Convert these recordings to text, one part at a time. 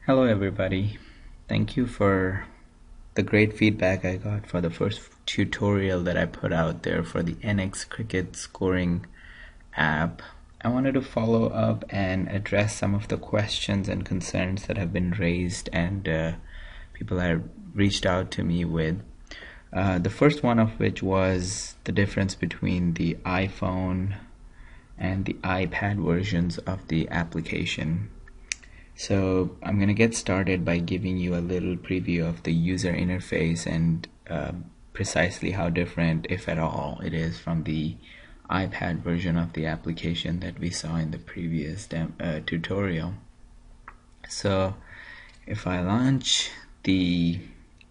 Hello everybody. Thank you for the great feedback I got for the first tutorial that I put out there for the nxCricket scoring app. I wanted to follow up and address some of the questions and concerns that have been raised and people have reached out to me with. The first one of which was the difference between the iPhone and the iPad versions of the application. So I'm going to get started by giving you a little preview of the user interface and precisely how different, if at all, it is from the iPad version of the application that we saw in the previous tutorial. So if I launch the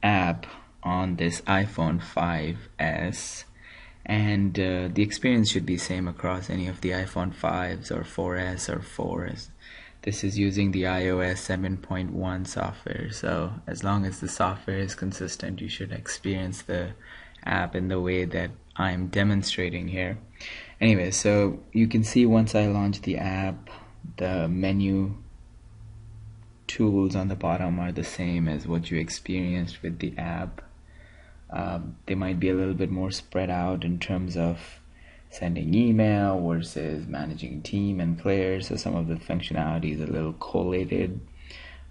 app on this iPhone 5s, and the experience should be same across any of the iPhone 5s or 4s or 4s. This is using the iOS 7.1 software, so as long as the software is consistent, you should experience the app in the way that I'm demonstrating here. Anyway, so you can see once I launch the app, the menu tools on the bottom are the same as what you experienced with the app. They might be a little bit more spread out in terms of sending email versus managing team and players, so some of the functionality is a little collated.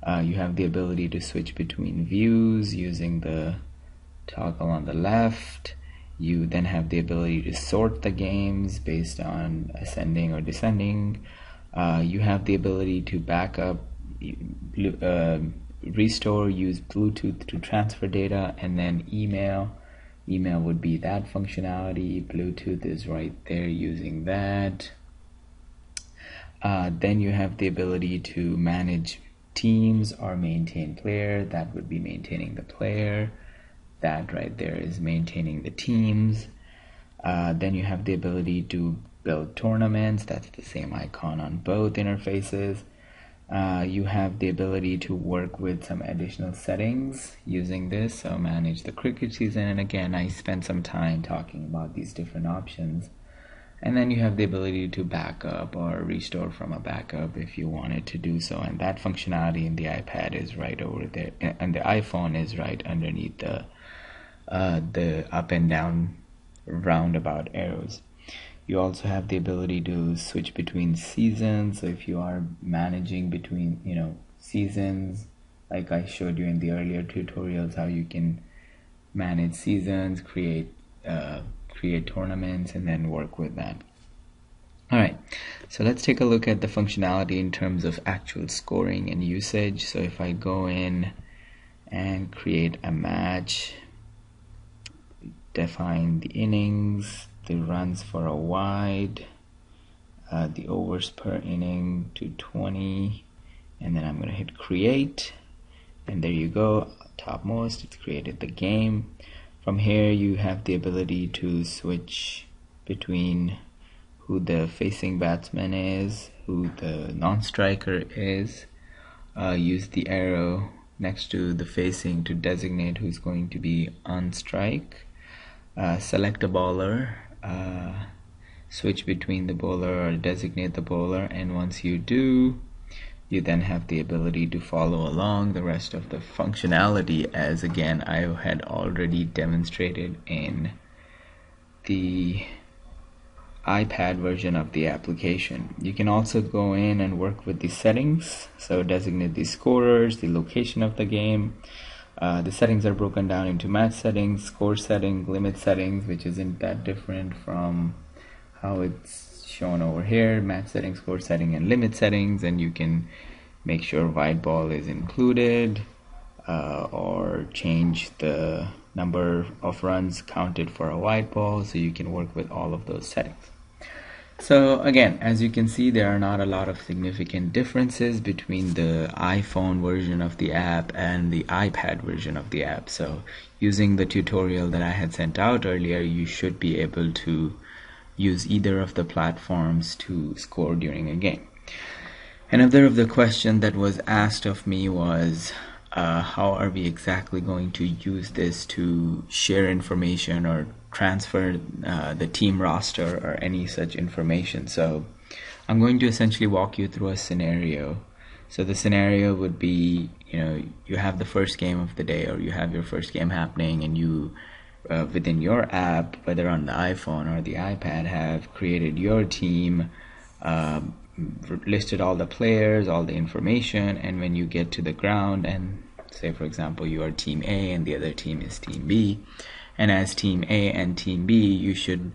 You have the ability to switch between views using the toggle on the left. You then have the ability to sort the games based on ascending or descending. You have the ability to back up, restore, use Bluetooth to transfer data, and then email would be that functionality. Bluetooth is right there using that. Then you have the ability to manage teams or maintain player. That would be maintaining the player. That right there is maintaining the teams. Then you have the ability to build tournaments. That's the same icon on both interfaces. You have the ability to work with some additional settings using this, so manage the cricket season, and again I spent some time talking about these different options. And then you have the ability to back up or restore from a backup if you wanted to do so, and that functionality in the iPad is right over there, and the iPhone is right underneath the up and down roundabout arrows. You also have the ability to switch between seasons, so if you are managing between seasons, like I showed you in the earlier tutorials, how you can manage seasons, create tournaments, and then work with that. Alright, so let's take a look at the functionality in terms of actual scoring and usage. So if I go in and create a match, define the innings, the runs for a wide, the overs per inning to 20, and then I'm going to hit create, and there you go, topmost, it's created the game. From here you have the ability to switch between who the facing batsman is, who the non-striker is. Use the arrow next to the facing to designate who's going to be on strike. Select a bowler, switch between the bowler or designate the bowler, and once you do, you then have the ability to follow along the rest of the functionality, as again I had already demonstrated in the iPad version of the application. You can also go in and work with the settings, so designate the scorers, the location of the game. The settings are broken down into match settings, score setting, limit settings, which isn't that different from how it's shown over here. Match settings, score setting, and limit settings, and you can make sure white ball is included or change the number of runs counted for a white ball, so you can work with all of those settings. So again, as you can see, there are not a lot of significant differences between the iPhone version of the app and the iPad version of the app. So using the tutorial that I had sent out earlier, you should be able to use either of the platforms to score during a game. Another of the question that was asked of me was, how are we exactly going to use this to share information or transfer the team roster or any such information? So I'm going to essentially walk you through a scenario. So the scenario would be, you have the first game of the day, or you have your first game happening, and you within your app, whether on the iPhone or the iPad, have created your team, listed all the players, all the information, and when you get to the ground and say, for example, you are team A and the other team is team B, and as team A and team B, you should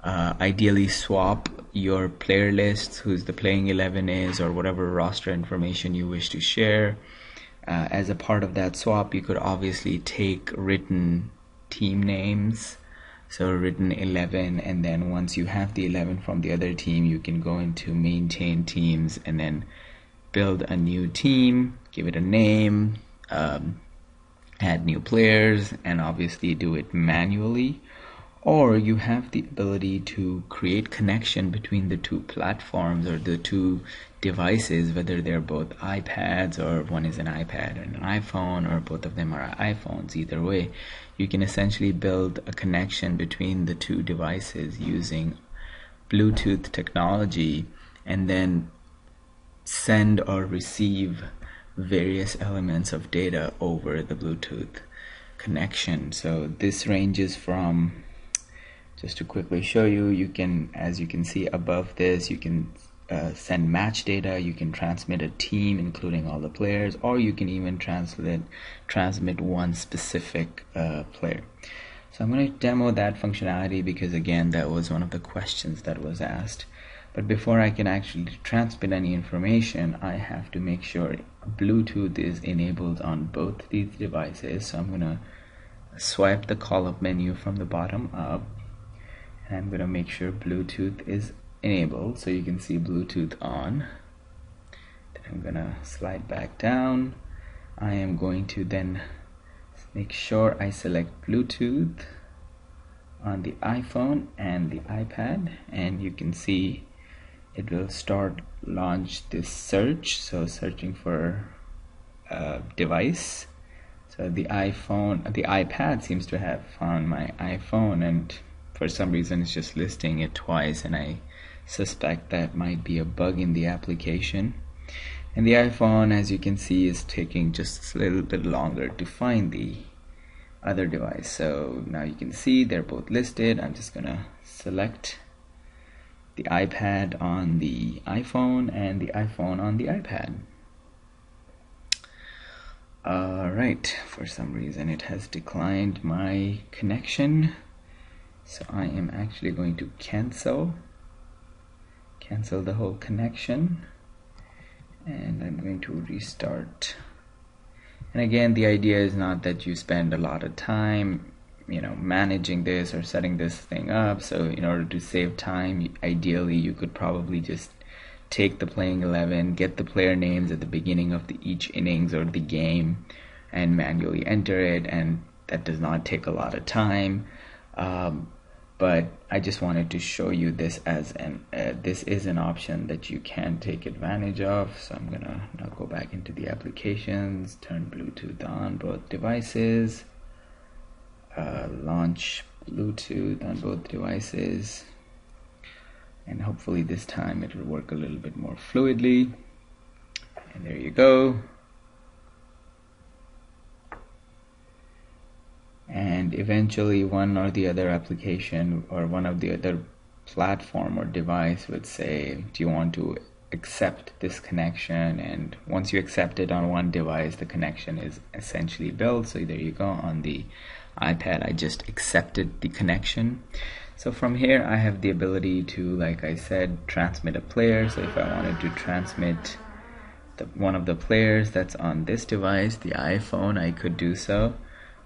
ideally swap your player lists, who's the playing 11 is, or whatever roster information you wish to share. As a part of that swap, you could obviously take written team names, so written 11, and then once you have the 11 from the other team, you can go into maintain teams and then build a new team, give it a name, add new players, and obviously do it manually. Or you have the ability to create connection between the two platforms or the two devices, whether they're both iPads or one is an iPad and an iPhone, or both of them are iPhones. Either way, you can essentially build a connection between the two devices using Bluetooth technology, and then send or receive various elements of data over the Bluetooth connection. So this ranges from, just to quickly show you, you can, as you can see above this, you can send match data, you can transmit a team including all the players, or you can even transmit one specific player. So I'm going to demo that functionality because, again, that was one of the questions that was asked. But before I can actually transmit any information, I have to make sure Bluetooth is enabled on both these devices. So I'm going to swipe the call-up menu from the bottom up, and I'm going to make sure Bluetooth is enabled. So you can see Bluetooth on. Then I'm going to slide back down. I am going to then make sure I select Bluetooth on the iPhone and the iPad, and you can see it will launch this search, so searching for device. So the iPad seems to have found my iPhone, and for some reason it's just listing it twice, and I suspect that might be a bug in the application. And the iPhone, as you can see, is taking just a little bit longer to find the other device. So now you can see they're both listed. I'm just gonna select the iPad on the iPhone and the iPhone on the iPad. Alright, for some reason it has declined my connection, so I am actually going to cancel the whole connection, and I'm going to restart. And again, the idea is not that you spend a lot of time managing this or setting this thing up. So in order to save time, ideally you could probably just take the playing 11, get the player names at the beginning of each innings or the game, and manually enter it, and that does not take a lot of time. But I just wanted to show you this as this is an option that you can take advantage of. So I'm gonna now go back into the applications, turn Bluetooth on both devices, launch Bluetooth on both devices, and hopefully this time it will work a little bit more fluidly. And there you go. And eventually one or the other application or one of the other platform or device would say, do you want to accept this connection? And once you accept it on one device, the connection is essentially built. So there you go. On the iPad, I just accepted the connection. So from here I have the ability to, like I said, transmit a player. So if I wanted to transmit one of the players that's on this device, the iPhone, I could do so.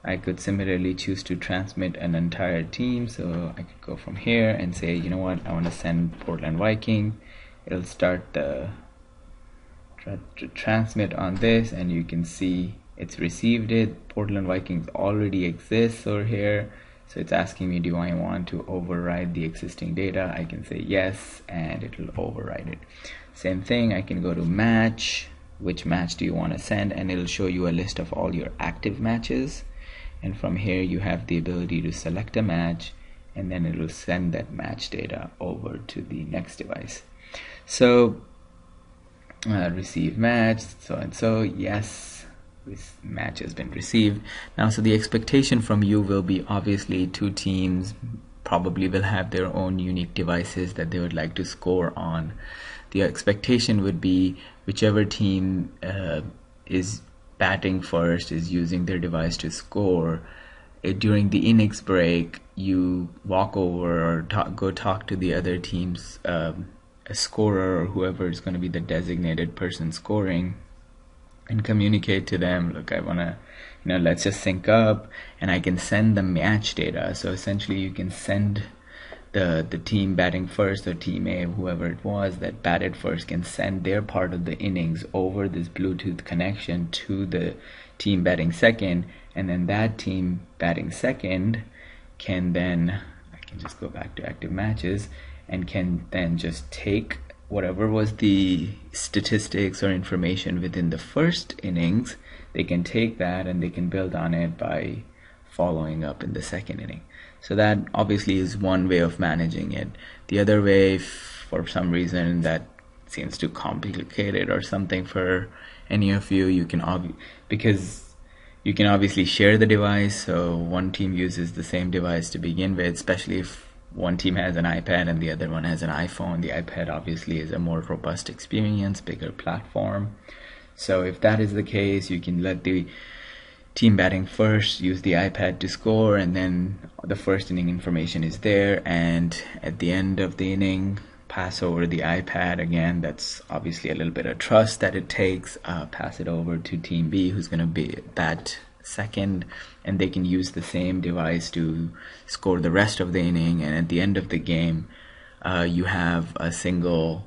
I could similarly choose to transmit an entire team. So I could go from here and say, you know what, I want to send Portland Viking. It'll start to transmit on this, and you can see it's received it. Portland Vikings already exists over here, so it's asking me, do I want to override the existing data? I can say yes, and it will override it. Same thing, I can go to match, which match do you want to send, and it'll show you a list of all your active matches. And from here you have the ability to select a match, and then it will send that match data over to the next device. So receive match, so and so. Yes, this match has been received. Now, so the expectation from you will be, obviously, two teams probably will have their own unique devices that they would like to score on. The expectation would be whichever team is batting first, is using their device to score. During the innings break, you walk over or go talk to the other team's a scorer, or whoever is going to be the designated person scoring, and communicate to them, look, I want to, let's just sync up, and I can send the match data. So essentially you can send the team batting first, or team A, whoever it was that batted first, can send their part of the innings over this Bluetooth connection to the team batting second, and then that team batting second can then, I can just go back to active matches, and can then just take whatever was the statistics or information within the first innings. They can take that and they can build on it by following up in the second inning. So that obviously is one way of managing it. The other way, if for some reason that seems too complicated or something for any of you, you can because you can obviously share the device. So one team uses the same device to begin with, especially if one team has an iPad and the other one has an iPhone. The iPad obviously is a more robust experience, bigger platform. So if that is the case, you can let the team batting first use the iPad to score, and then the first inning information is there, and at the end of the inning pass over the iPad. Again, that's obviously a little bit of trust that it takes. Pass it over to team B, who's going to be bat second, and they can use the same device to score the rest of the inning. And at the end of the game, you have a single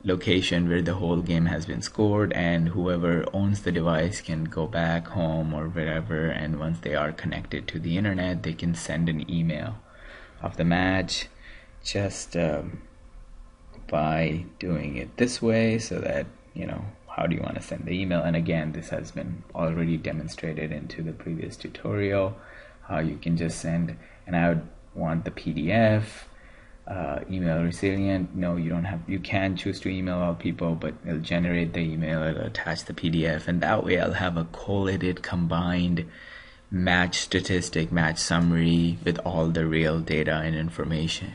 location where the whole game has been scored, and whoever owns the device can go back home or wherever, and once they are connected to the internet, they can send an email of the match just by doing it this way. So that, how do you want to send the email? And again, this has been already demonstrated into the previous tutorial, how you can just send, and I would want the PDF, email resilient. No, you don't have, you can choose to email all people, but it'll generate the email, it'll attach the PDF, and that way I'll have a collated, combined match statistic, match summary with all the real data and information.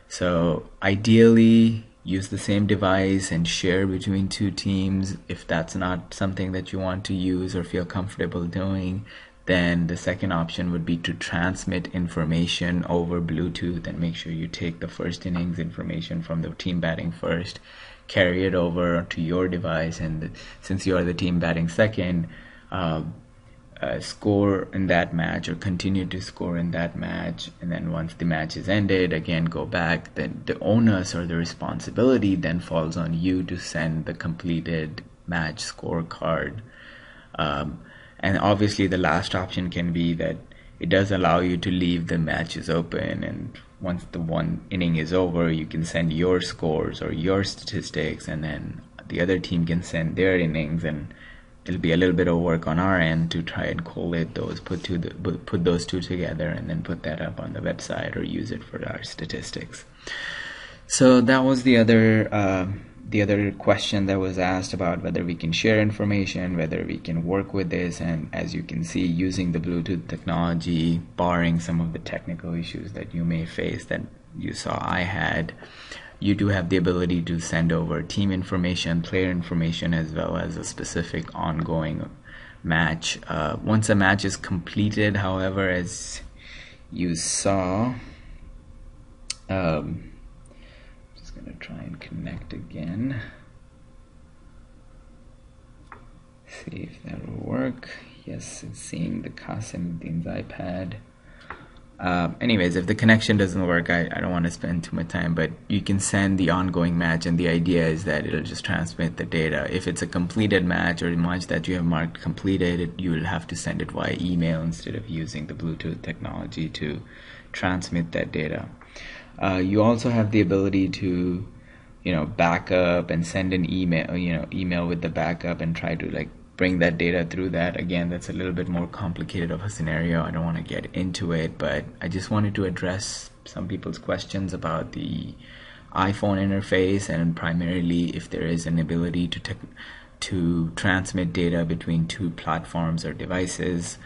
So ideally, use the same device and share between two teams. If that's not something that you want to use or feel comfortable doing, then the second option would be to transmit information over Bluetooth, and make sure you take the first innings information from the team batting first, carry it over to your device, and since you are the team batting second, score in that match or continue to score in that match. And then once the match is ended, again go back. Then the onus or the responsibility then falls on you to send the completed match scorecard. And obviously the last option can be that it does allow you to leave the matches open, and once the one inning is over, you can send your scores or your statistics, and then the other team can send their innings, and it'll be a little bit of work on our end to try and collate those, put those two together, and then put that up on the website or use it for our statistics. So that was the other question that was asked about whether we can share information, whether we can work with this. And as you can see, using the Bluetooth technology, barring some of the technical issues that you may face that you saw I had, you do have the ability to send over team information, player information, as well as a specific ongoing match. Once a match is completed, however, as you saw, I'm just going to try and connect again. See if that will work. Yes, it's seeing the Qasim's iPad. Anyways, if the connection doesn't work, I don't want to spend too much time, but you can send the ongoing match, and the idea is that it'll just transmit the data. If it's a completed match or a match that you have marked completed, you will have to send it via email instead of using the Bluetooth technology to transmit that data. You also have the ability to, back up and send an email with the backup and try to bring that data through that. Again, that's a little bit more complicated of a scenario. I don't want to get into it, but I just wanted to address some people's questions about the iPhone interface, and primarily if there is an ability to transmit data between two platforms or devices.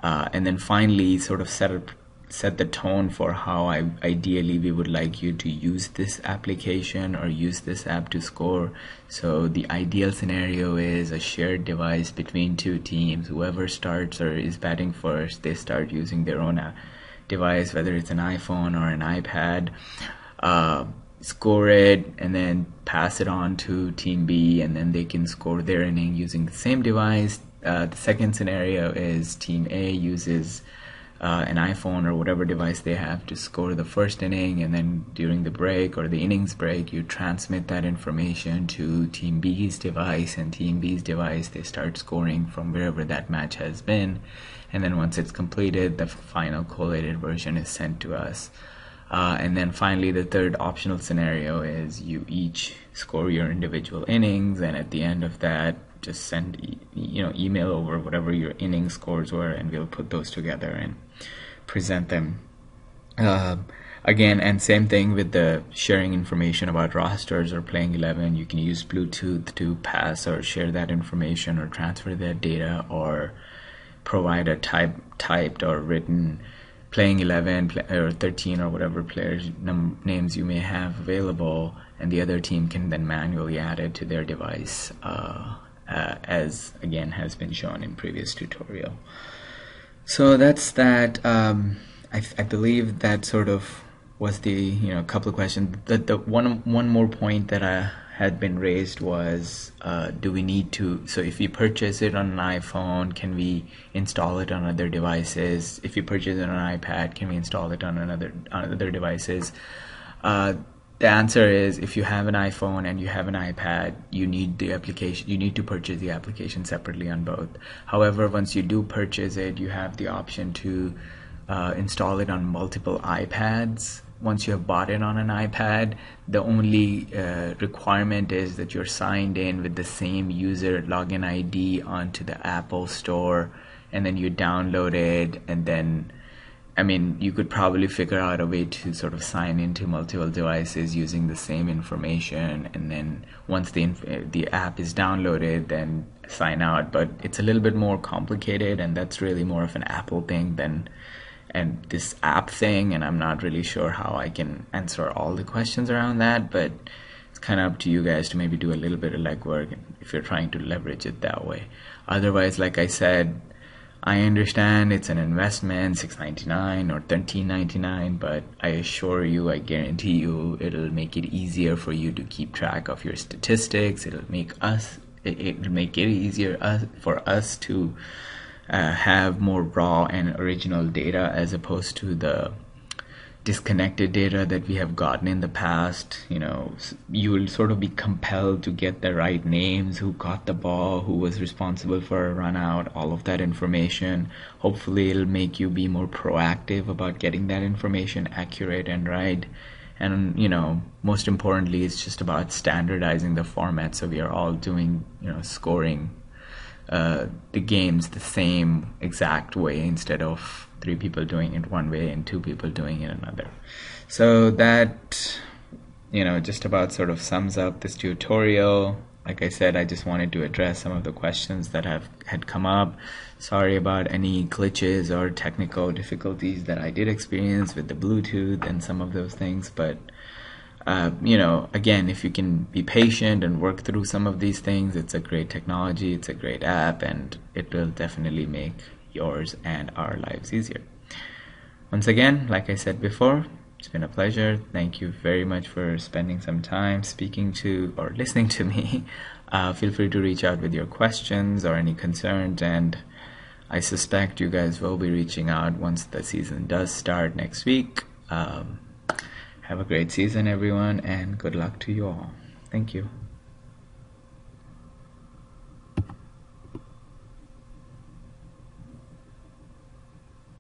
And then finally sort of set the tone for how ideally we would like you to use this application or use this app to score. So the ideal scenario is a shared device between two teams. Whoever starts or is batting first, they start using their own device, whether it's an iPhone or an iPad, score it, and then pass it on to team B, and then they can score their inning using the same device. The second scenario is team A uses an iPhone or whatever device they have to score the first inning, and then during the break or the innings break, you transmit that information to team B's device, and team B's device, they start scoring from wherever that match has been, and then once it's completed, the final collated version is sent to us. And then finally, the third optional scenario is you each score your individual innings, and at the end of that, just send email over whatever your inning scores were, and we'll put those together and present them. Again, and same thing with the sharing information about rosters or playing 11. You can use Bluetooth to pass or share that information or transfer that data, or provide a typed or written playing 11 or 13 or whatever players names you may have available, and the other team can then manually add it to their device, as again has been shown in previous tutorial. So that's that. I believe that sort of was the couple of questions. The one more point that had been raised was, do we need to, so if we purchase it on an iPhone, can we install it on other devices? If you purchase it on an iPad, can we install it on other devices? The answer is, if you have an iPhone and you have an iPad, you need to purchase the application separately on both. However, once you do purchase it, you have the option to install it on multiple iPads. Once you have bought it on an iPad, the only requirement is that you're signed in with the same user login ID onto the Apple Store, and then you download it, and then you could probably figure out a way to sort of sign into multiple devices using the same information, and then once the app is downloaded, then sign out. But it's a little bit more complicated, and that's really more of an Apple thing than this app thing, and I'm not really sure how I can answer all the questions around that, but it's kind of up to you guys to maybe do a little bit of legwork if you're trying to leverage it that way. Otherwise, like I said, I understand it's an investment, $6.99 or $13.99, but I assure you, I guarantee you, it'll make it easier for you to keep track of your statistics. It'll make it easier for us to have more raw and original data, as opposed to the disconnected data that we have gotten in the past. You will sort of be compelled to get the right names, who caught the ball, who was responsible for a run out, all of that information. Hopefully it'll make you be more proactive about getting that information accurate and right. And most importantly, it's just about standardizing the format, so we are all doing scoring the games the same exact way, instead of 3 people doing it one way and 2 people doing it another. So that just about sort of sums up this tutorial. Like I said, I just wanted to address some of the questions that had come up. Sorry about any glitches or technical difficulties that I did experience with the Bluetooth and some of those things, but again, if you can be patient and work through some of these things, it's a great technology, it's a great app, and it will definitely make yours and our lives easier. Once again, like I said before, it's been a pleasure. Thank you very much for spending some time speaking to or listening to me. Feel free to reach out with your questions or any concerns, and I suspect you guys will be reaching out once the season does start next week. Have a great season, everyone, and good luck to you all. Thank you.